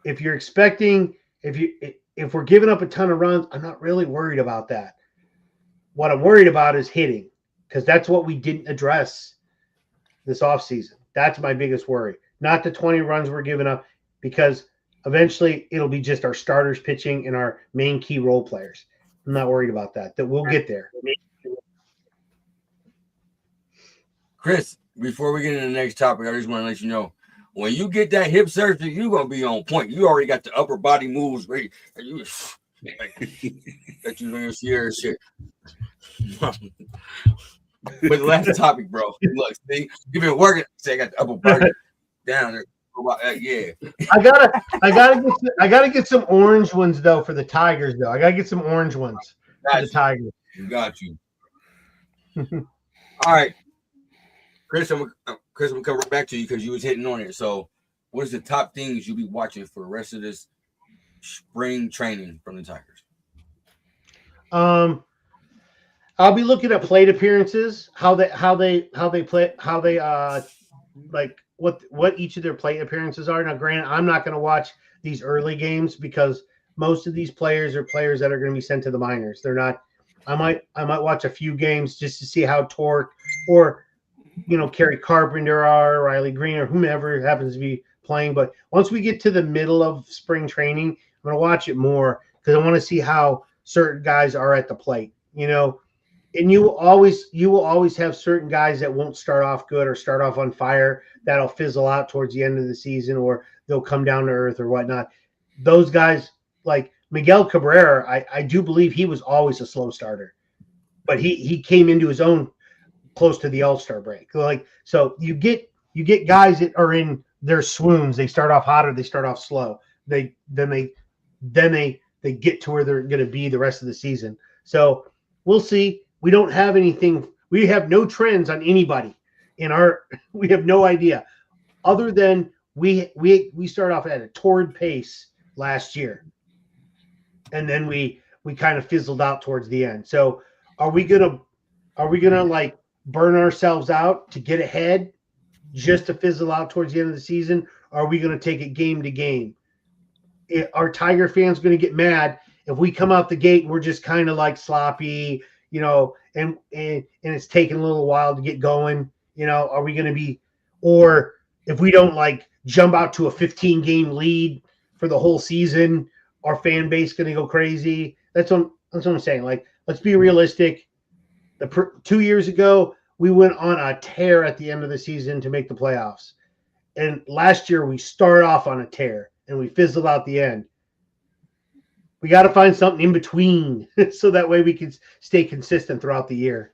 if you're expecting, if we're giving up a ton of runs, I'm not really worried about that. What I'm worried about is hitting, because that's what we didn't address this offseason. That's my biggest worry. Not the 20 runs we're giving up, because eventually it'll be just our starters pitching and our main key role players. I'm not worried about that. That we'll get there. Chris, before we get into the next topic, I just want to let you know, when you get that hip surgery, you're going to be on point. You already got the upper body moves ready. And you that you going to Sierra shit. But the last topic, bro. Look, see, you've been working. Say I got the upper body down there. Yeah. I gotta get some orange ones though for the Tigers though. I gotta get some orange ones for the Tigers. Got you. All right, Chris, I'm gonna come right back to you because you was hitting on it. So, what is the top things you'll be watching for the rest of this spring training from the Tigers? I'll be looking at plate appearances, how they play, like what each of their plate appearances are. Now, granted, I'm not going to watch these early games because most of these players are players that are going to be sent to the minors. They're not. I might watch a few games just to see how Torque or Kerry Carpenter or Riley Green or whomever happens to be playing. But once we get to the middle of spring training, I'm going to watch it more because I want to see how certain guys are at the plate. And you will always have certain guys that won't start off good or start off on fire that'll fizzle out towards the end of the season, or they'll come down to earth or whatnot. Those guys like Miguel Cabrera, I do believe he was always a slow starter, but he came into his own close to the All-Star break. Like, so you get guys that are in their swoons. They start off hot or they start off slow. Then they get to where they're going to be the rest of the season. So we'll see. We don't have anything. We have no trends on anybody we have no idea, other than we start off at a torrid pace last year, and then we kind of fizzled out towards the end. So are we gonna like burn ourselves out to get ahead just to fizzle out towards the end of the season? Or are we gonna take it game to game? Are Tiger fans gonna get mad if we come out the gate and we're just kind of like sloppy? you know, and it's taking a little while to get going. You know, are we going to be, or if we don't like jump out to a 15-game lead for the whole season, our fan base going to go crazy? That's what I'm saying. Like, let's be realistic. 2 years ago, we went on a tear at the end of the season to make the playoffs. And last year, we started off on a tear and we fizzled out the end. We got to find something in between so that way we can stay consistent throughout the year.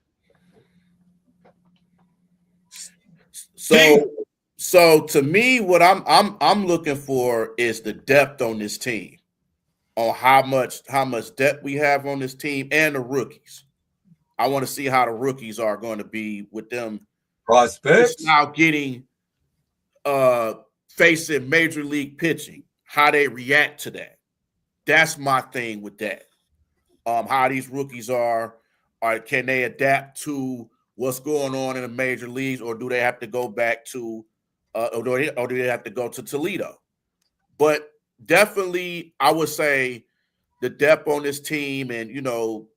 So to me, what I'm looking for is the depth on this team, on how much depth we have on this team and the rookies. I want to see how the rookies are going to be with them prospects now getting facing major league pitching, how they react to that. That's my thing with that. How these rookies are can they adapt to what's going on in the major leagues, or do they have to go back to or do they have to go to Toledo? But definitely I would say the depth on this team, and you know,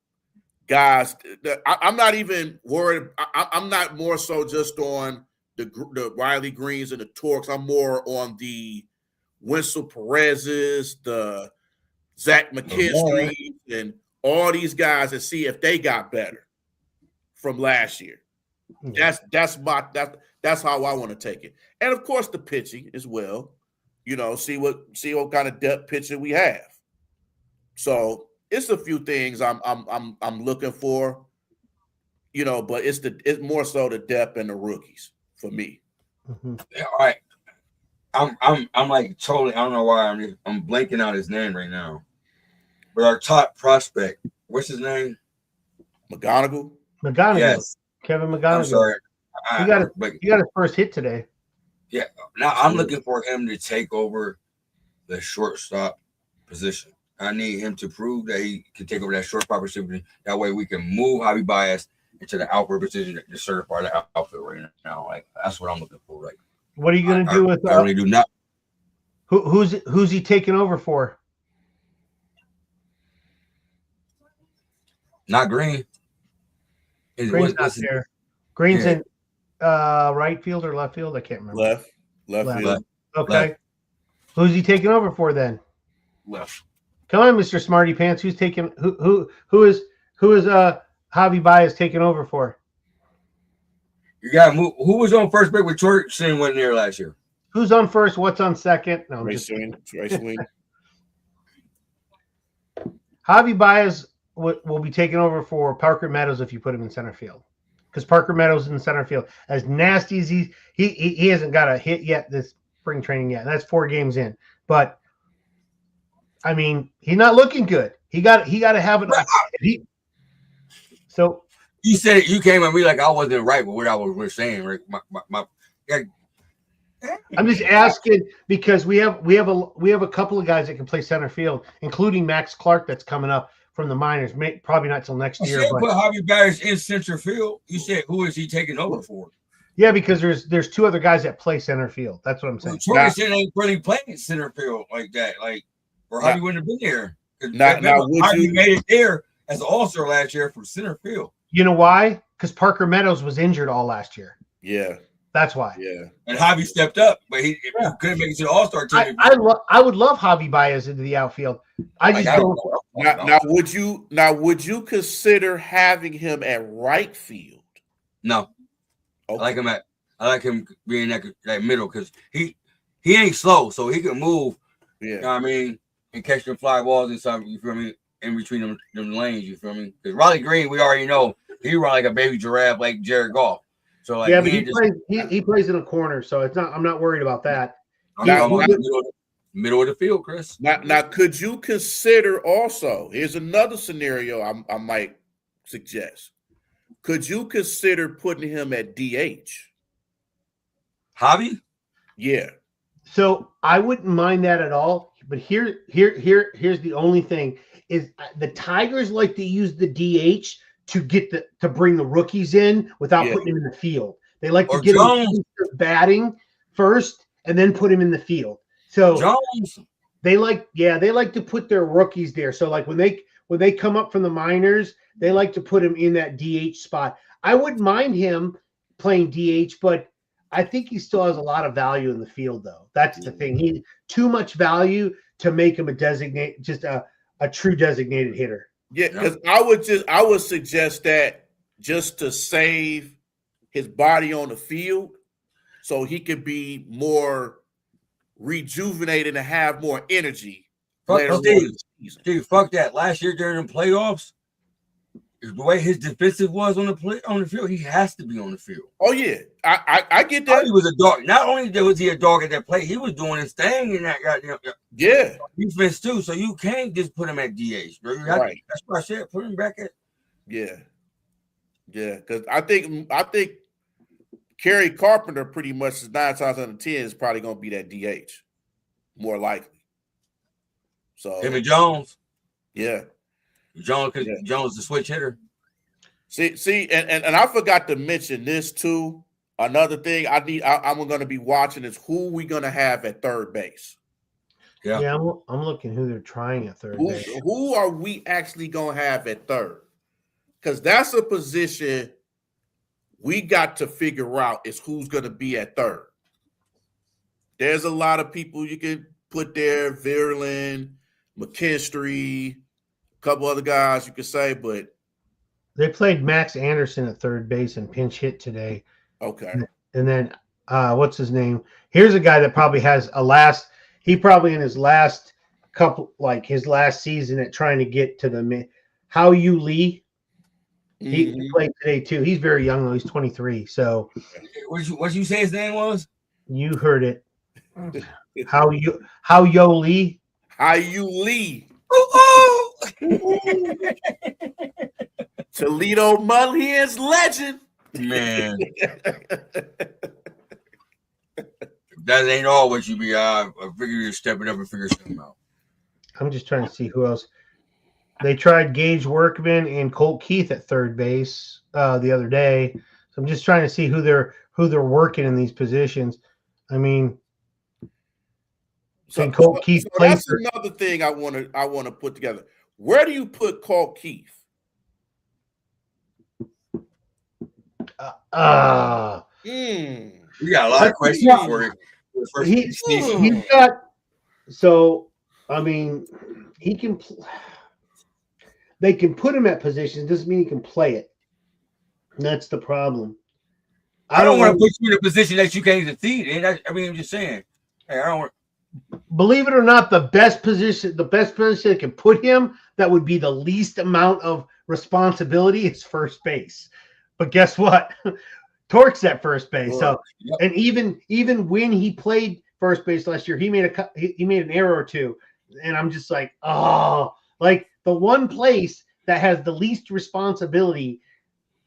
guys, I'm not even worried. I'm not more so just on the Riley Greens and the Torques. I'm more on the Winsel Perez's, the Zach McKinstry, and all these guys, and see if they got better from last year. That's how I want to take it. And of course the pitching as well. You know, see what kind of depth pitching we have. So it's a few things I'm looking for, you know, but it's more so the depth and the rookies for me. Mm-hmm. Yeah, all right. I'm like totally, I don't know why I'm blanking out his name right now. But our top prospect, what's his name? McGonigal. Yes. Kevin McGonigal. I'm sorry. He got his first hit today. Yeah. Now I'm looking for him to take over the shortstop position. I need him to prove that he can take over that shortstop position. That way we can move Javi Baez into the outfield position to certify the outfield right now. Like, that's what I'm looking for. Like, what are you going to do with? I really do not. Who's he taking over for? Not Green. Green's not there. Green's in right field or left field. I can't remember. Left field. Okay. Left. Who's he taking over for then? Left. Come on, Mr. Smarty Pants. Who's taking who is Javi Baez taking over for? You got to move. Who was on first base with Torkelson wasn't there last year? Who's on first? What's on second? No, Ray Swing. Javi Baez will be taking over for Parker Meadows if you put him in center field, because Parker Meadows in center field, as nasty as he hasn't got a hit yet this spring training yet. That's 4 games in, but I mean, he's not looking good. He got to have it. So you said it, you came at me like I wasn't right with what I was saying. Right? I'm just asking because we have a couple of guys that can play center field, including Max Clark that's coming up from the minors. Probably not till next year. But put Javi Baez in center field. You said who is he taking over for? Yeah, because there's 2 other guys that play center field. That's what I'm saying. Torkelson ain't really playing center field like that. Like, or Javi wouldn't have been there. Javi made it there as an all-star last year for center field. You know why? Because Parker Meadows was injured all last year. Yeah. That's why. Yeah. And Javi stepped up, but he couldn't make it to the all-star team. I would love Javi Baez into the outfield. Now would you consider having him at right field? No. Okay. I like him being that middle because he ain't slow, so he can move. Yeah. You know what I mean? And catch them fly balls and something, you feel me? In between them lanes, you feel me? Because Riley Green, we already know he run like a baby giraffe, like Jared Goff. So like, yeah, but he plays in a corner, so it's not. I'm not worried about that. Middle of the field, Chris. Now, could you consider also? Here's another scenario I might suggest. Could you consider putting him at DH? Javi? Yeah. So I wouldn't mind that at all. But here's the only thing is the Tigers like to use the DH to bring the rookies in without putting him in the field. They like to get him batting first and then put him in the field. So Jones, they like to put their rookies there. So like when they come up from the minors, they like to put him in that DH spot. I wouldn't mind him playing DH, but I think he still has a lot of value in the field, though. That's the thing. He too much value to make him a true designated hitter. Yeah, because I would suggest that just to save his body on the field, so he could be more rejuvenated and have more energy later on in the season. Dude, fuck that. Last year during the playoffs, the way his defensive was on the field, he has to be on the field. Oh yeah, I get that. He was a dog. Not only was he a dog at that play, he was doing his thing in that goddamn defense too. So you can't just put him at DH, bro. Right. That's why I said put him back at. Yeah. Because I think Kerry Carpenter pretty much is 9 times out of 10 is probably going to be that DH, more likely. So him and Jones. Yeah. Jones the switch hitter. See, and I forgot to mention this too. Another thing I'm going to be watching is who we going to have at third base. Yeah, I'm looking who they're trying at third base. Who are we actually going to have at third? Because that's a position we got to figure out is who's going to be at third. There's a lot of people you can put there, Verlin, McKinstry, a couple other guys you could say, but they played Max Anderson at third base and pinch hit today. Okay. And then what's his name? Here's a guy that probably has he probably in his last his last season at trying to get to the How You Lee. He played today too. He's very young though. He's 23. So what you say his name was? You heard it. How Yo Lee? How You Lee? Toledo Mudhens legend. Man. That ain't all what you be. I figure you're stepping up and figure something out. I'm just trying to see who else. They tried Gage Workman and Colt Keith at third base the other day. So I'm just trying to see who they're working in these positions. I mean, Colt Keith so that's another thing I want to put together. Where do you put Colt Keith? We got a lot of questions for him. He's got. So I mean, he can. They can put him at positions. Doesn't mean he can play it. And that's the problem. I don't want to put you in a position that you can't succeed in. I'm just saying. Hey, I don't want. Believe it or not, the best position that can put him that would be the least amount of responsibility is first base. But guess what? Torque's at first base. So, and even when he played first base last year, he made an error or two, and I'm just like, like the one place that has the least responsibility,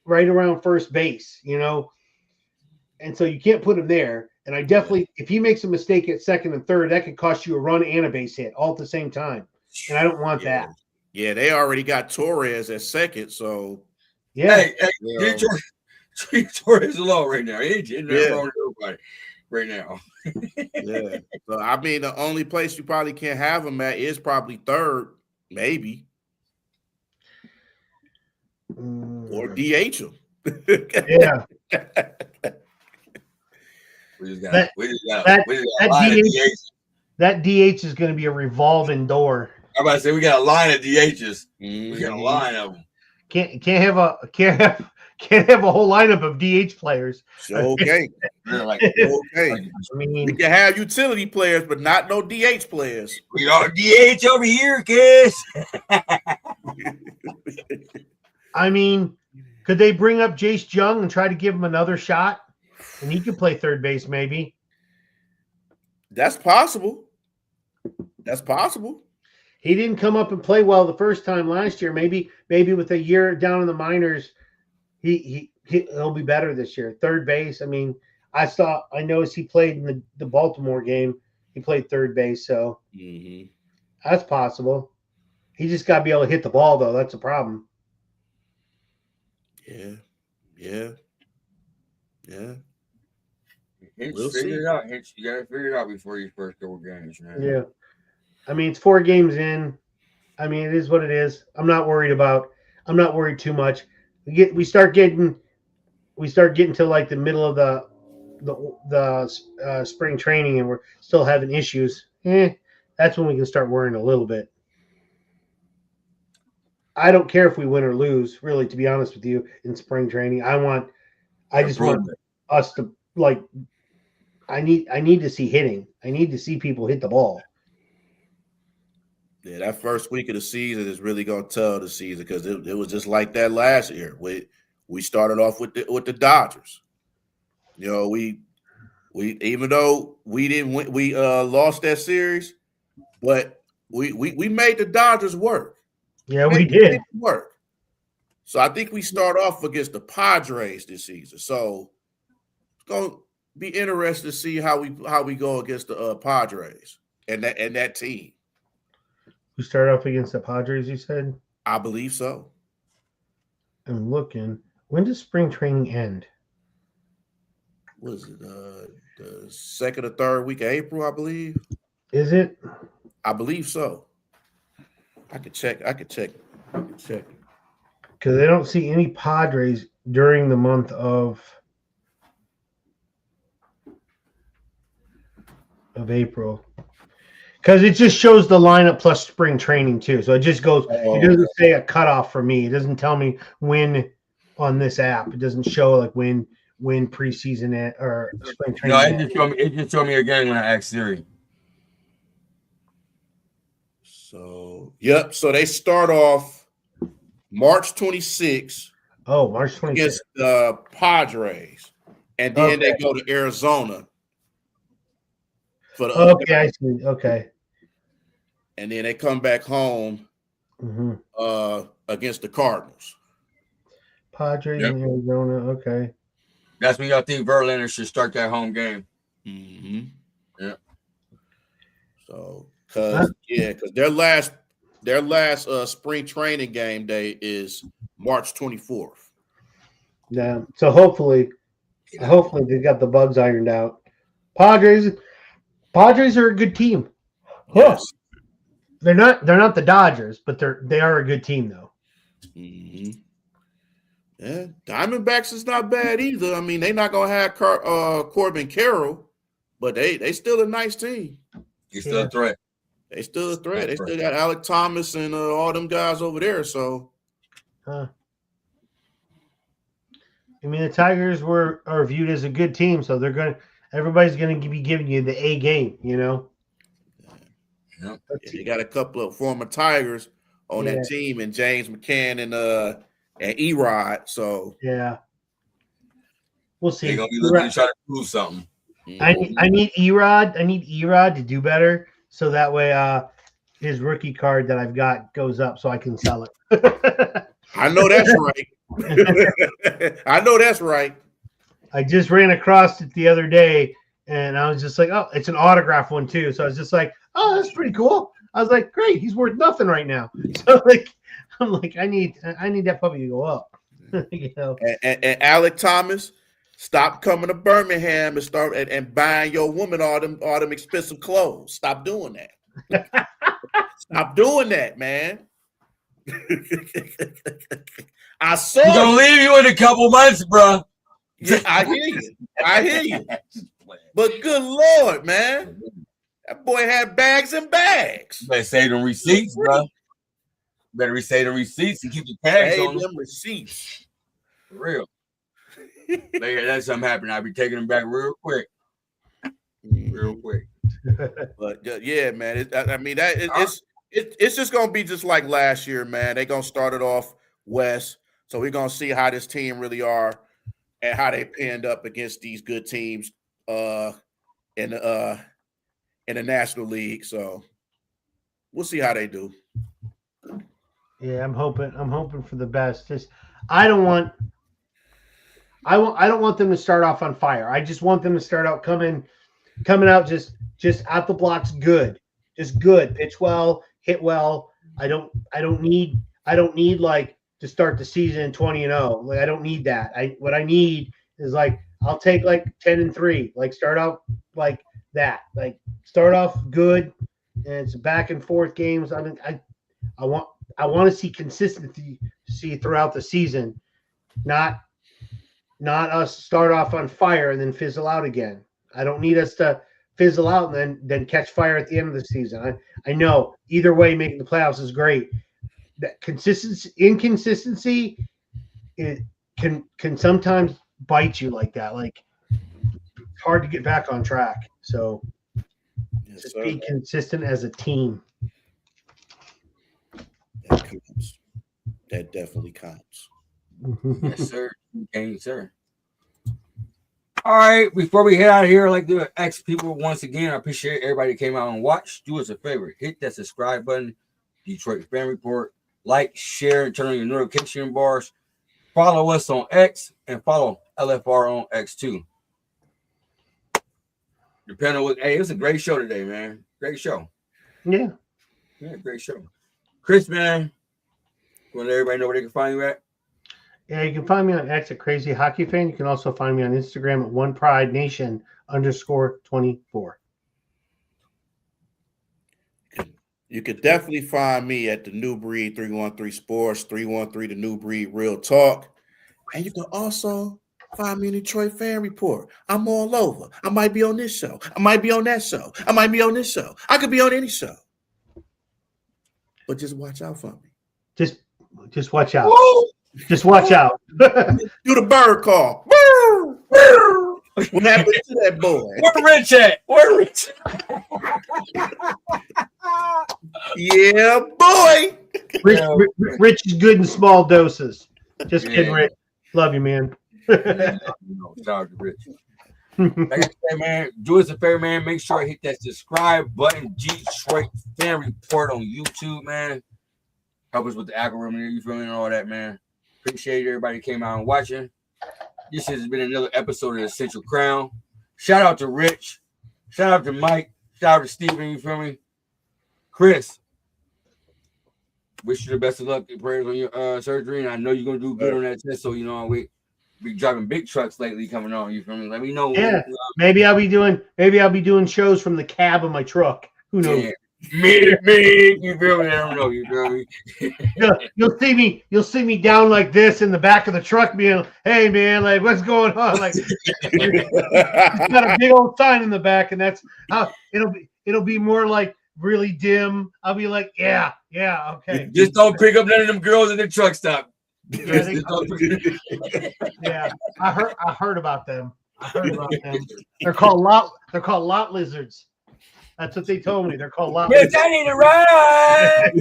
right around first base, and so you can't put him there. And I definitely, if he makes a mistake at second and third, that could cost you a run and a base hit all at the same time, and I don't want that. Yeah, they already got Torres at second, so yeah. Torres is low right now. He ain't getting wrong to nobody right now. Yeah. So I mean, the only place you probably can't have him at is probably third, maybe, or DH him. Yeah. That DH is going to be a revolving door. I'm about to say we got a line of DHs. We got a line of them. Can't have a whole lineup of DH players. Okay. Okay. I mean, we can have utility players, but not no DH players. We are DH over here, kids. I mean, could they bring up Jace Jung and try to give him another shot? And he could play third base, maybe. That's possible. He didn't come up and play well the first time last year. Maybe with a year down in the minors, he'll be better this year. Third base. I mean, I noticed he played in the Baltimore game. He played third base, so that's possible. He just got to be able to hit the ball, though. That's a problem. Yeah. We'll figure it out. You got to figure it out before your first couple games, man. Yeah. I mean, it's 4 games in. I mean, it is what it is. I'm not worried too much. We start getting to like the middle of the spring training, and we're still having issues. That's when we can start worrying a little bit. I don't care if we win or lose, really, to be honest with you, in spring training. I just want us to like. I need to see hitting. I need to see people hit the ball. Yeah, that first week of the season is really going to tell the season because it was just like that last year. We started off with the Dodgers. You know, we even though we didn't win, we lost that series, but we made the Dodgers work. Yeah, we did work. So I think we start off against the Padres this season. So it's going to be interesting to see how we go against the Padres and that team. We start off against the Padres, you said? I believe so. I'm looking. When does spring training end? What is it? The second or third week of April, I believe. Is it? I believe so. I could check. Because I don't see any Padres during the month of April. Because it just shows the lineup plus spring training too. So it just goes, it doesn't say a cutoff for me. It doesn't tell me when on this app. It doesn't show like when preseason or spring training. No, it just showed me again when I asked Siri. So, yep. So they start off March 26th. Oh, March 26th. Against the Padres. And then they go to Arizona. For the I see. Okay. And then they come back home against the Cardinals. Padres in Arizona. Okay. That's when y'all think Verlander should start that home game. Mm-hmm. Yeah. So, because their last spring training game day is March 24th. Yeah. So hopefully they got the bugs ironed out. Padres are a good team. Yes. They're not the Dodgers, but they are a good team though. Mm-hmm. Yeah, Diamondbacks is not bad either. I mean, they're not gonna have Corbin Carroll, but they still a nice team. He's still a threat. They still a threat. They still got Alec Thomas and all them guys over there. So, I mean, the Tigers are viewed as a good team, so everybody's gonna be giving you the A game, you know. Yeah, they got a couple of former Tigers on that team, and James McCann and Erod. So yeah, we'll see. They're gonna be looking to try to prove something. I need Erod. I need Erod to do better, so that way his rookie card that I've got goes up, so I can sell it. I know that's right. I know that's right. I just ran across it the other day, and I was just like, "Oh, it's an autograph one too." So I was just like, "Oh, that's pretty cool." I was like, "Great, he's worth nothing right now." So I'm like, I need that puppy to go up. You know? And Alec Thomas, stop coming to Birmingham and start and buying your woman all them expensive clothes. Stop doing that. Stop doing that, man. I saw. He's gonna leave you in a couple months, bro. Yeah, I hear you. But good Lord, man, that boy had bags and bags. You better save them receipts, bro. Better save the receipts and keep the tags on them receipts. For real. Later, that's something happen. I'll be taking them back real quick. But yeah, man. It's just gonna be just like last year, man. They're gonna start it off west, so we're gonna see how this team really are and how they pinned up against these good teams in the National League. So we'll see how they do. Yeah, I'm hoping for the best. Just I don't want them to start off on fire. I just want them to start out coming out just out the blocks good. Just good. Pitch well, hit well. I don't need like to start the season 20-0. Like I don't need that. What I need is like I'll take like 10-3. Like start out like that. Like start off good and it's back and forth games. I mean, I want to see consistency throughout the season, not us start off on fire and then fizzle out again. I don't need us to fizzle out and then catch fire at the end of the season. I know either way, making the playoffs is great. That inconsistency, it can sometimes bite you like that. Like it's hard to get back on track. So just be consistent as a team. That counts. That definitely counts. Yes, sir. Okay, sir. All right. Before we head out of here, I'd like to ask people once again. I appreciate everybody that came out and watched. Do us a favor. Hit that subscribe button. Detroit Fan Report. Like, share, and turn on your notification bars. Follow us on X and follow LFR on X too. Depending on what, hey, it was a great show today, man. Great show. Yeah. Yeah, great show. Chris, man, you want to let everybody know where they can find you at? Yeah, you can find me on X at Crazy Hockey Fan. You can also find me on Instagram at OnePrideNation_24. You could definitely find me at the New Breed 313 Sports, 313 the New Breed Real Talk. And you can also find me in Detroit Fan Report. I'm all over. I might be on this show. I might be on that show. I might be on this show. I could be on any show. But just watch out for me. Just watch out. Woo! Just watch out. Do the bird call. What happened to that boy? Where Rich at? Where Rich? Yeah, boy. Rich is good in small doses. Just kidding, Rich. Love you, man. Shout out to Rich. Like I said, man, do us a favor, man. Make sure I hit that subscribe button. Detroit Fan Report on YouTube, man. Help us with the algorithm, you feel me, and all that, man. Appreciate everybody came out and watching. This has been another episode of the Central Crown. Shout out to Rich. Shout out to Mike. Shout out to Steven, you feel me? Chris, wish you the best of luck and prayers on your surgery. And I know you're going to do good on that test. So, you know, we be driving big trucks lately coming on, you feel me? Let me know. Yeah, maybe I'll be doing shows from the cab of my truck. Who knows? Yeah. Me, you feel me? I don't know, you feel me? You'll see me down like this in the back of the truck, being, hey man, like what's going on? Like got a big old sign in the back, and that's how it'll be more like really dim. I'll be like, yeah, okay. Just don't pick up none of them girls in the truck stop. Yeah, I heard about them. They're called lot lizards. That's what they told me. They're called lot lizards. I need to ride.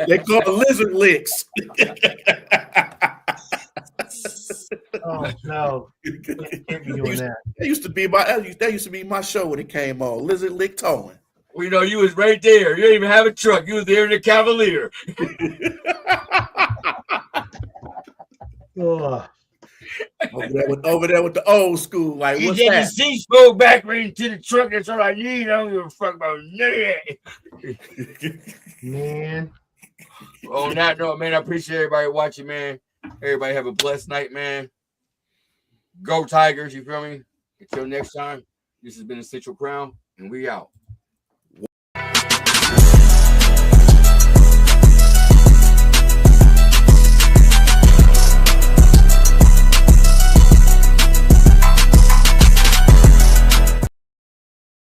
They call lizard licks. Oh no! Can't be doing that. That used to be my show when it came on. Lizard lick towing. We know you was right there. You didn't even have a truck. You was there in the Cavalier. Oh. Over there with the old school. Like, you what's get that? the seats pulled back right into the truck. That's all I need. I don't give a fuck about none of that. Man. On that note, man, I appreciate everybody watching, man. Everybody have a blessed night, man. Go Tigers, you feel me? Until next time, this has been the Central Crown, and we out.